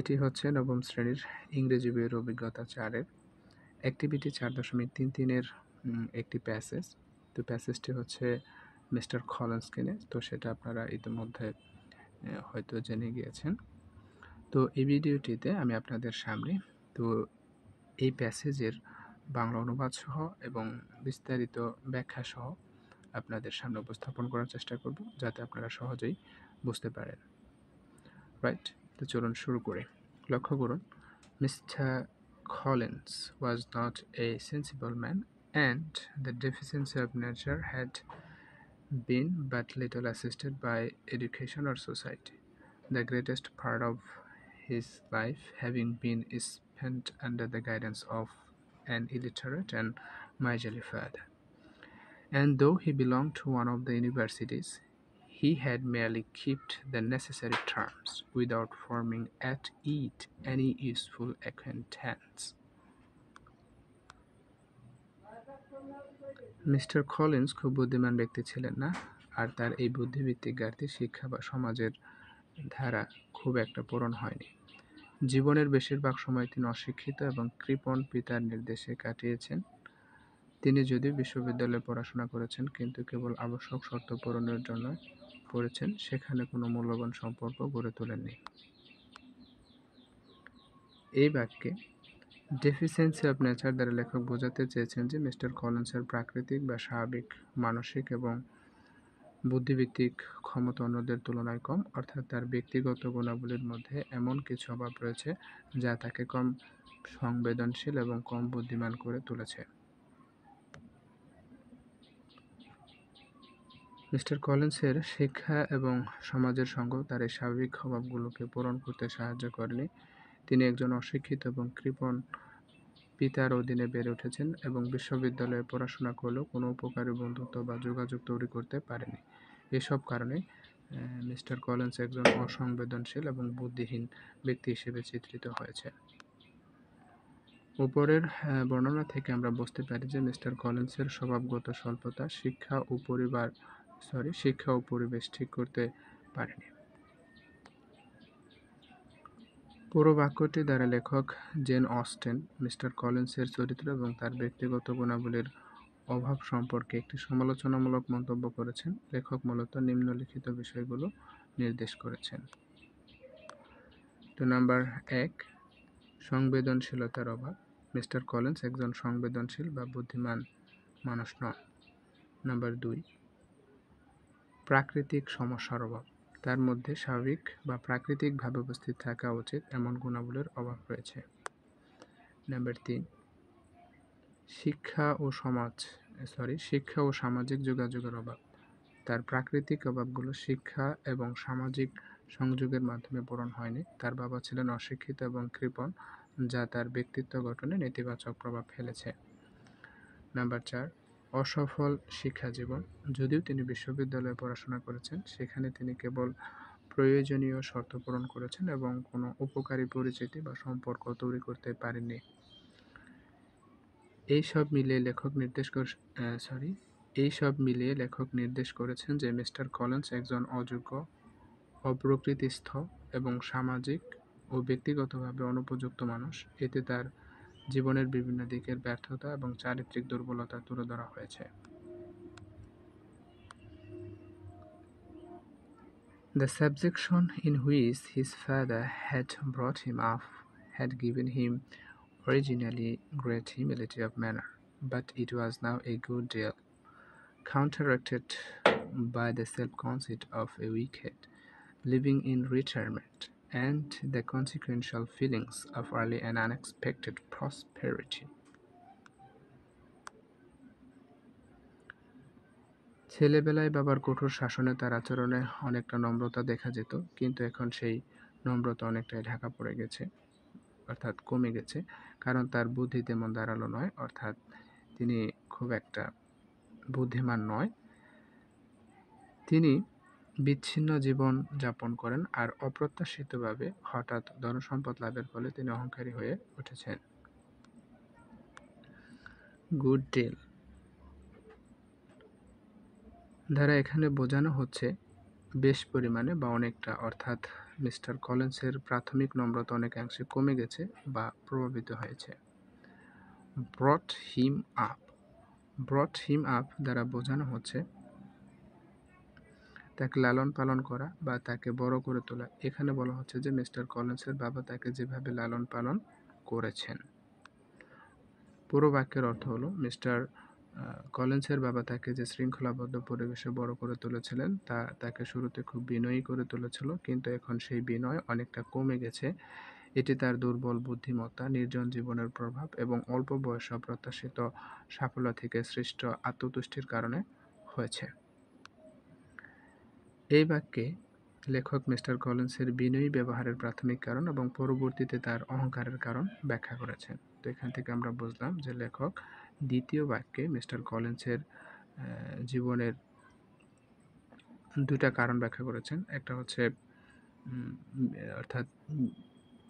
এটি হচ্ছে নবম শ্রেণীর ইংরেজি বইয়ের অভিজ্ঞতা 4 এর অ্যাক্টিভিটি 4.33 এর একটি প্যাসেজ। তো প্যাসেজটি হচ্ছে মিস্টার কলিন্সকে নিয়ে। তো সেটা আপনারা ইতিমধ্যে হয়তো জেনে গিয়েছেন। তো এই ভিডিওটিতে আমি আপনাদের সামনে তো এই প্যাসেজের বাংলা অনুবাদ সহ এবং বিস্তারিত ব্যাখ্যা সহ আপনাদের সামনে উপস্থাপন করার চেষ্টা করব, যাতে আপনারা সহজেই বুঝতে পারেন। রাইট? তো চলুন শুরু করি। লক্ষ্য করুন, Mr. Collins was not a sensible man, and the deficiency of nature had been but little assisted by education or society, the greatest part of his life having been spent under the guidance of an illiterate and miserly father. And though he belonged to one of the universities, he had merely kept the necessary terms without forming at it any useful acquaintance. Mister Collins খুব বুদ্ধিমান ব্যক্তি ছিলেন না, আর তার এই বুদ্ধিভিত্তিক ঘাটতি শিক্ষা বা সমাজের ধারা খুব একটা পূরণ হয়নি। জীবনের বেশিরভাগ সময় তিনি অশিক্ষিত এবং কৃপণ পিতার নির্দেশে কাটিয়েছেন। তিনি যদিও বিশ্ববিদ্যালয়ে পড়াশোনা করেছেন, কিন্তু কেবল আবশ্যক শর্ত পূরণের জন্য পড়েছেন, সেখানে কোনো মূল্যবান সম্পর্ক গড়ে তোলেননি। এই বাক্যে ডেফিসিয়েন্সি অব নেচার দ্বারা লেখক বোঝাতে চেয়েছেন যে মিস্টার কলিন্সের প্রাকৃতিক বা স্বাভাবিক মানসিক এবং বুদ্ধিভিত্তিক ক্ষমতা অন্যদের তুলনায় কম, অর্থাৎ তার ব্যক্তিগত গুণাবলীর মধ্যে এমন কিছু অভাব রয়েছে যা তাকে কম সংবেদনশীল এবং কম বুদ্ধিমান করে তুলেছে। মিস্টার কলিন্সের শিক্ষা এবং সমাজের সঙ্গ তার এই স্বাভাবিক অভাবগুলোকে পূরণ করতে সাহায্য করেনি। তিনি একজন অশিক্ষিত এবং কৃপণ পিতার অধীনে বেড়ে উঠেছেন এবং বিশ্ববিদ্যালয়ে পড়াশোনা করলেও কোনো উপকারী বন্ধুত্ব বা যোগাযোগ তৈরি করতে পারেনি। এসব কারণে মিস্টার কলিন্স একজন অসংবেদনশীল এবং বুদ্ধিহীন ব্যক্তি হিসেবে চিত্রিত হয়েছে। উপরের বর্ণনা থেকে আমরা বুঝতে পারি যে মিস্টার কলিন্সের স্বভাবগত স্বল্পতা শিক্ষা ও পরিবেশ ঠিক করতে পারেনি। পুরো বাক্যটি দ্বারা লেখক জেন অস্টেন মিস্টার কলিন্সের চরিত্র এবং তার ব্যক্তিগত গুণাবলীর অভাব সম্পর্কে একটি সমালোচনামূলক মন্তব্য করেছেন। লেখক মূলত নিম্নলিখিত বিষয়গুলো নির্দেশ করেছেন। তো নাম্বার 1, সংবেদনশীলতার অভাব। মিস্টার কলিন্স একজন সংবেদনশীল বা বুদ্ধিমান মানুষ নন। নাম্বার 2, প্রাকৃতিক সমস্যার অভাব। তার মধ্যে স্বাভাবিক বা প্রাকৃতিকভাবে উপস্থিত থাকা উচিত এমন গুণাবলীর অভাব রয়েছে। নাম্বার 3, শিক্ষা ও সামাজিক যোগাযোগের অভাব। তার প্রাকৃতিক অভাবগুলো শিক্ষা এবং সামাজিক সংযোগের মাধ্যমে পূরণ হয়নি। তার বাবা ছিলেন অশিক্ষিত এবং কৃপণ, যা তার ব্যক্তিত্ব গঠনে নেতিবাচক প্রভাব ফেলেছে। নাম্বার 4, অসফল শিক্ষা জীবন। যদিও তিনি বিশ্ববিদ্যালয়ে পড়াশোনা করেছেন, সেখানে তিনি কেবল প্রয়োজনীয় শর্ত পূরণ করেছেন এবং কোনো উপকারী পরিচিতি বা সম্পর্ক তৈরি করতে পারেননি। এইসব মিলিয়ে লেখক নির্দেশ করেছেন যে মিস্টার কলিন্স একজন অযোগ্য, অপ্রকৃতিস্থ এবং সামাজিক ও ব্যক্তিগতভাবে অনুপযুক্ত মানুষ। এতে তার জীবনের বিভিন্ন দিকের ব্যর্থতা এবং চারিত্রিক দুর্বলতা তুলে ধরা হয়েছে। The subjection in which his father had brought him up had given him originally great humility of manner, but it was now a good deal counteracted by the self-conceit of a wicked, living in retirement, and the consequential feelings of early and unexpected prosperity. ছেলেবেলায় বাবার কঠোর শাসনে তার আচরণে অনেকটা নম্রতা দেখা যেত, কিন্তু এখন সেই নম্রতা অনেকটাই ঢাকা পড়ে গেছে, অর্থাৎ কমে গেছে, কারণ তার বুদ্ধি তেমন ধারালো নয়, অর্থাৎ তিনি খুব একটা বুদ্ধিমান নয়। তিনি বিচ্ছিন্ন জীবন যাপন করেন, আর অপ্রত্যাশিতভাবে হঠাৎ ধনসম্পদ লাভের ফলে তিনি অহংকারী হয়ে উঠেছেন। গুড ডিল দ্বারা এখানে বোঝানো হচ্ছে বেশ পরিমাণে বা অনেকটা, অর্থাৎ মিস্টার কলিন্সের প্রাথমিক নম্রতা অনেকাংশে কমে গেছে বা প্রভাবিত হয়েছে। ব্রট হিম আপ। ব্রট হিম আপ দ্বারা বোঝানো হচ্ছে তাকে লালন পালন করা বা তাকে বড় করে তোলা। এখানে বলা হচ্ছে যে মিস্টার কলিন্সের বাবা তাকে যেভাবে লালন পালন করেছেন। পুরো বাক্যের অর্থ হলো মিস্টার কলিন্সের বাবা তাকে যে শৃঙ্খলাবদ্ধ পরিবেশে বড় করে তুলেছিলেন তা তাকে শুরুতে খুব বিনয়ী করে তুলেছিল, কিন্তু এখন সেই বিনয় অনেকটা কমে গেছে। এটি তার দুর্বল বুদ্ধিমত্তা, নির্জন জীবনের প্রভাব এবং অল্প বয়সে অপ্রত্যাশিত সাফল্য থেকে সৃষ্ট আত্মতুষ্টির কারণে হয়েছে। এই বাক্যে লেখক মিস্টার কলিন্সের বিনয়ী ব্যবহারের প্রাথমিক কারণ এবং পরবর্তীতে তার অহংকারের কারণ ব্যাখ্যা করেছেন। তো এখান থেকে আমরা বুঝলাম যে লেখক দ্বিতীয় বাক্যে মিস্টার কলিন্সের জীবনের দুটা কারণ ব্যাখ্যা করেছেন। একটা হচ্ছে অর্থাৎ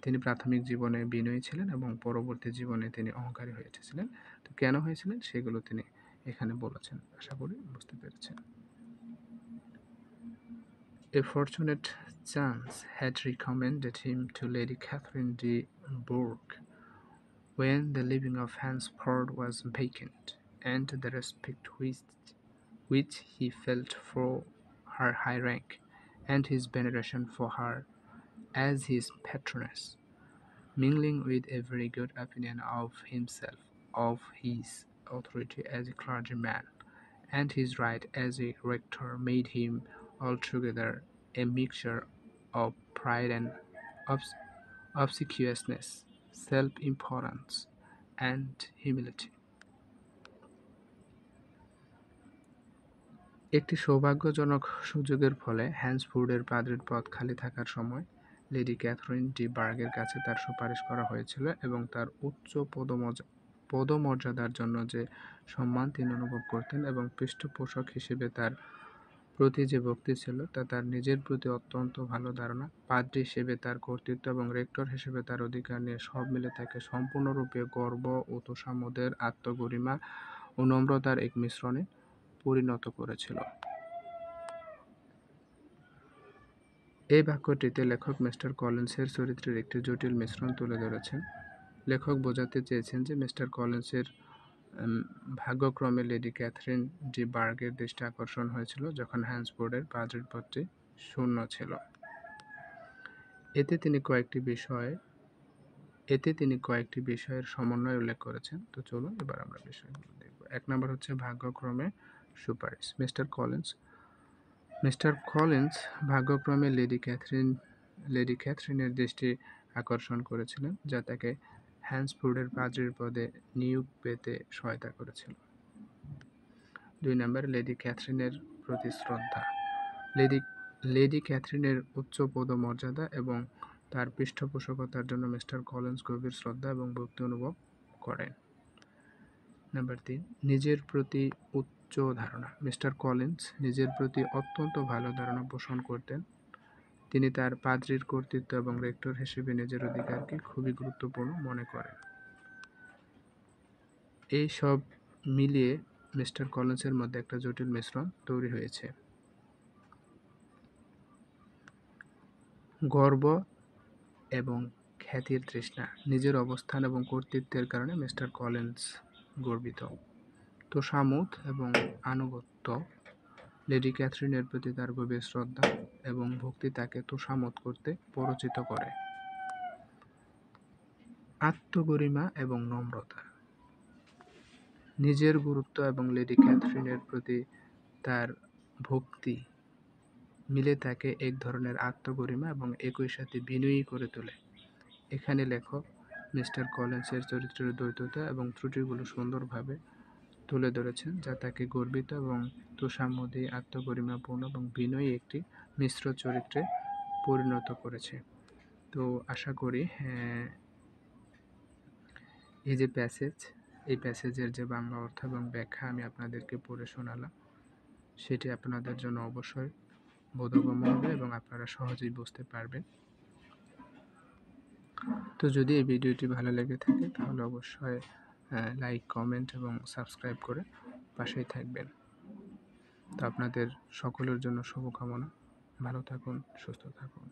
তিনি প্রাথমিক জীবনে বিনয়ী ছিলেন এবং পরবর্তী জীবনে তিনি অহংকারী হয়ে উঠেছিলেন। তো কেন হয়েছিলেন সেগুলো তিনি এখানে বলেছেন। আশা করি বুঝতে পেরেছেন। A fortunate chance had recommended him to Lady Catherine de Bourgh when the living of Hansford was vacant, and the respect which he felt for her high rank, and his veneration for her as his patroness, mingling with a very good opinion of himself, of his authority as a clergyman, and his right as a rector, made him altogether a mixture of pride and obsequiousness, self-importance, and humility. একটি সৌভাগ্যজনক সুযোগের ফলে হ্যান্সফোর্ডের পাদ্রির পদ খালি থাকার সময় lady Catherine D বার্গের কাছে তার সুপারিশ করা হয়েছিল এবং তার উচ্চ পদমর্যাদার জন্য যে সম্মান তিনি অনুভব করতেন এবং পৃষ্ঠপোষক হিসেবে তার প্রতি যে ভক্তি ছিল তা তার নিজের প্রতি অত্যন্ত ভালো ধারণা, পাদ্রী হিসেবে তার কর্তৃত্ব এবং রেক্টর হিসেবে তার অধিকার নিয়ে সব মিলে তাকে সম্পূর্ণরূপে গর্ব ও তোষামোদের, আত্মগরিমা ও নম্রতার এক মিশ্রণে পরিণত করেছিল। এই বাক্যটিতে লেখক মিস্টার কলিন্সের চরিত্রের একটি জটিল মিশ্রণ তুলে ধরেছেন। লেখক বোঝাতে চেয়েছেন যে মিস্টার কলিন্সের ভাগ্যক্রমে লেডি ক্যাথরিন ডি বার্গের দৃষ্টি আকর্ষণ হয়েছিল যখন হ্যান্সফোর্ডের পাদ্রির পদটি শূন্য ছিল। এতে তিনি কয়েকটি বিষয়ের সমন্বয় উল্লেখ করেছেন। তো চলুন এবার আমরা বিষয়গুলো দেখব। 1 নম্বর হচ্ছে ভাগ্যক্রমে সুপারিশ। মিস্টার কলিন্স ভাগ্যক্রমে লেডি ক্যাথরিনের দৃষ্টি আকর্ষণ করেছিলেন, যা তাকে হ্যান্সফোর্ডের পাদ্রির পদে নিয়োগ পেতে সহায়তা করেছিল। 2 নম্বর লেডি ক্যাথরিনের প্রতি শ্রদ্ধা। লেডি ক্যাথরিনের উচ্চ পদমর্যাদা এবং তার পৃষ্ঠপোষকতার জন্য মিস্টার কলিন্স গভীর শ্রদ্ধা এবং ভক্তি অনুভব করেন। নাম্বার 3 নিজের প্রতি উচ্চ ধারণা। মিস্টার কলিন্স নিজের প্রতি অত্যন্ত ভালো ধারণা পোষণ করতেন। তিনি তার পাদ্রির কর্তৃত্ব এবং রেক্টর হিসেবে নিজের অধিকারকে খুবই গুরুত্বপূর্ণ মনে করেন। এই সব মিলিয়ে মিস্টার কলিন্সের মধ্যে একটা জটিল মিশ্রণ তৈরি হয়েছে। গর্ব এবং খ্যাতির তৃষ্ণা। নিজের অবস্থান এবং কর্তৃত্বের কারণে মিস্টার কলিন্স গর্বিত। তোষামোদ এবং আনুগত্য। লেডি ক্যাথরিনের প্রতি তার গভীর শ্রদ্ধা এবং ভক্তি তাকে তোষামোদ করতে প্ররোচিত করে। আত্মগরিমা এবং নম্রতা। নিজের গুরুত্ব এবং লেডি ক্যাথরিনের প্রতি তার ভক্তি মিলে তাকে এক ধরনের আত্মগরিমা এবং একই সাথে বিনয়ী করে তোলে। এখানে লেখক মিস্টার কলিন্সের চরিত্রের দ্বৈততা এবং ত্রুটিগুলো সুন্দরভাবে তুলে ধরেছেন, যা তাকে গর্বিত এবং তোষামোদী, আত্মগরিমাপূর্ণ এবং বিনয়ী একটি মিশ্র চরিত্রে পরিণত করেছে। তো আশা করি এই যে এই প্যাসেজের যে বাংলা অর্থ এবং ব্যাখ্যা আমি আপনাদেরকে পড়ে শোনালাম, সেটি আপনাদের জন্য অবশ্যই বোধগম্য হবে এবং আপনারা সহজেই বুঝতে পারবেন। তো যদি এই ভিডিওটি ভালো লেগে থাকে তাহলে অবশ্যই লাইক, কমেন্ট এবং সাবস্ক্রাইব করে পাশেই থাকবেন। তো আপনাদের সকলের জন্য শুভকামনা। ভালো থাকুন, সুস্থ থাকুন।